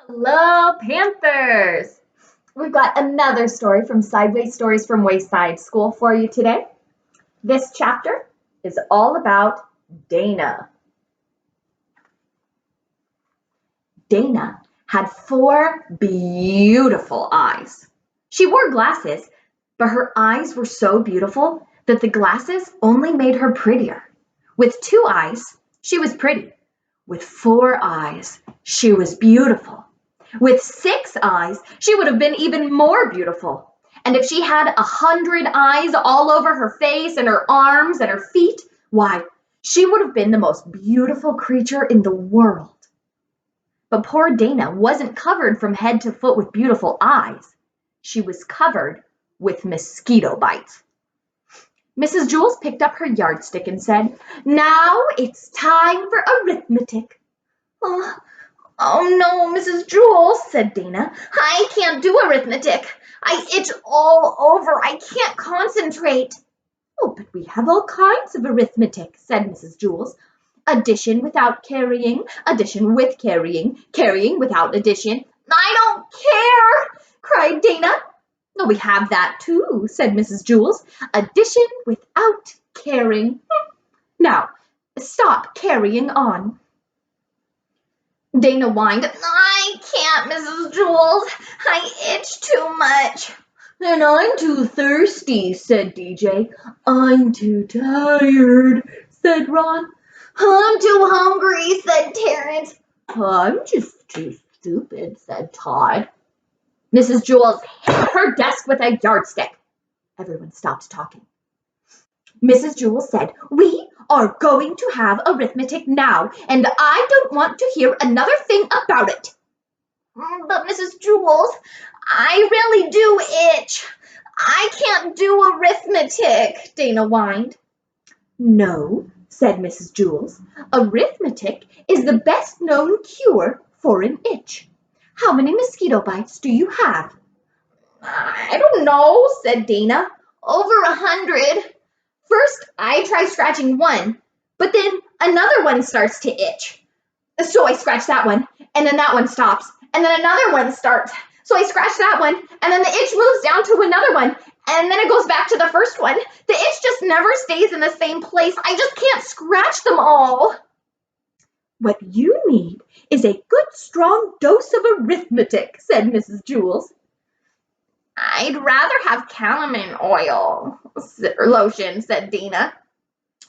Hello, Panthers! We've got another story from Sideways Stories from Wayside School for you today. This chapter is all about Dana. Dana had four beautiful eyes. She wore glasses, but her eyes were so beautiful that the glasses only made her prettier. With two eyes, she was pretty. With four eyes, she was beautiful. With six eyes, she would have been even more beautiful. And if she had 100 eyes all over her face and her arms and her feet, why, she would have been the most beautiful creature in the world. But poor Dana wasn't covered from head to foot with beautiful eyes. She was covered with mosquito bites. Mrs. Jules picked up her yardstick and said, "Now it's time for arithmetic." Oh no, Mrs. Jules, said Dana. I can't do arithmetic. I itch all over. I can't concentrate. Oh, but we have all kinds of arithmetic, said Mrs. Jules. Addition without carrying, addition with carrying, carrying without addition. I don't care, cried Dana. No, we have that too, said Mrs. Jules. Addition without carrying. Now, stop carrying on. Dana whined. I can't, Mrs. Jules. I itch too much. And I'm too thirsty, said DJ. I'm too tired, said Ron. I'm too hungry, said Terrence. I'm just too stupid, said Todd. Mrs. Jules hit her desk with a yardstick. Everyone stopped talking. Mrs. Jules said, "We are going to have arithmetic now, and I don't want to hear another thing about it." But Mrs. Jules, I really do itch. I can't do arithmetic, Dana whined. No, said Mrs. Jules. Arithmetic is the best known cure for an itch. How many mosquito bites do you have? I don't know, said Dana. Over 100. First, I try scratching one, but then another one starts to itch. So I scratch that one, and then that one stops, and then another one starts. So I scratch that one, and then the itch moves down to another one, and then it goes back to the first one. The itch just never stays in the same place. I just can't scratch them all. What you need is a good strong dose of arithmetic, said Mrs. Jules. I'd rather have calamine oil lotion, said Dana.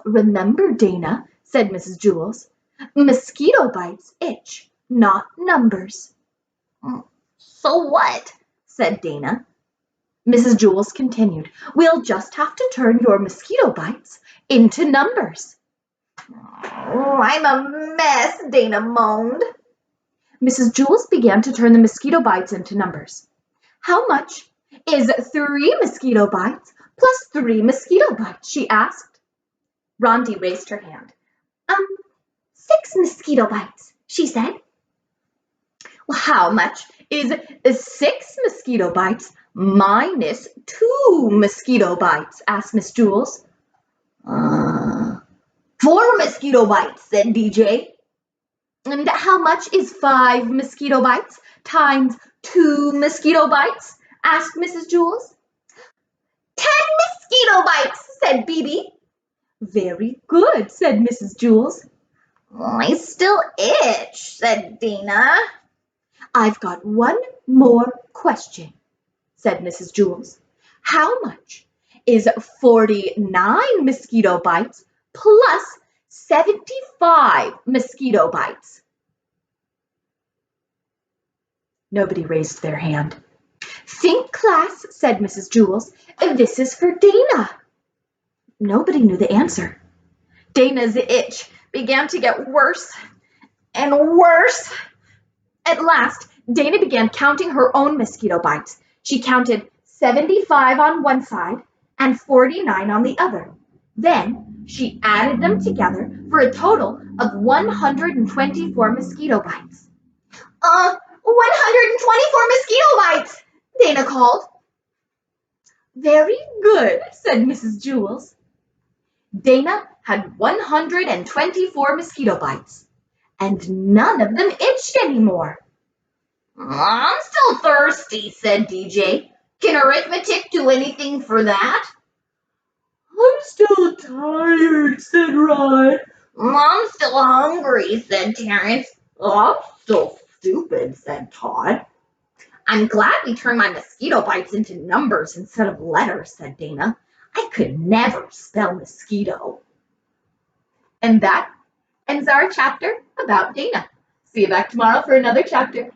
Remember, Dana, said Mrs. Jules, mosquito bites itch, not numbers. So what? Said Dana. Mrs. Jules continued, we'll just have to turn your mosquito bites into numbers. Oh, I'm a mess, Dana moaned. Mrs. Jules began to turn the mosquito bites into numbers. How much is 3 mosquito bites plus 3 mosquito bites? She asked. Rondi raised her hand. 6 mosquito bites, she said. Well, how much is 6 mosquito bites minus 2 mosquito bites? Asked Miss Jules. 4 mosquito bites, said DJ. And how much is 5 mosquito bites times 2 mosquito bites? Asked Mrs. Jules. 10 mosquito bites, said Bibi. Very good, said Mrs. Jules. I still itch, said Dana. I've got one more question, said Mrs. Jules. How much is 49 mosquito bites plus 75 mosquito bites? Nobody raised their hand. Think, class, said Mrs. Jules. This is for Dana. Nobody knew the answer. Dana's itch began to get worse and worse. At last, Dana began counting her own mosquito bites. She counted 75 on one side and 49 on the other. Then she added them together for a total of 124 mosquito bites. 124 mosquito bites, Dana called. Very good, said Mrs. Jules. Dana had 124 mosquito bites, and none of them itched anymore. I'm still thirsty, said DJ. Can arithmetic do anything for that? I'm still tired, said Rod. I'm still hungry, said Terrence. I'm still stupid, said Todd. I'm glad we turned my mosquito bites into numbers instead of letters, said Dana. I could never spell mosquito. And that ends our chapter about Dana. See you back tomorrow for another chapter.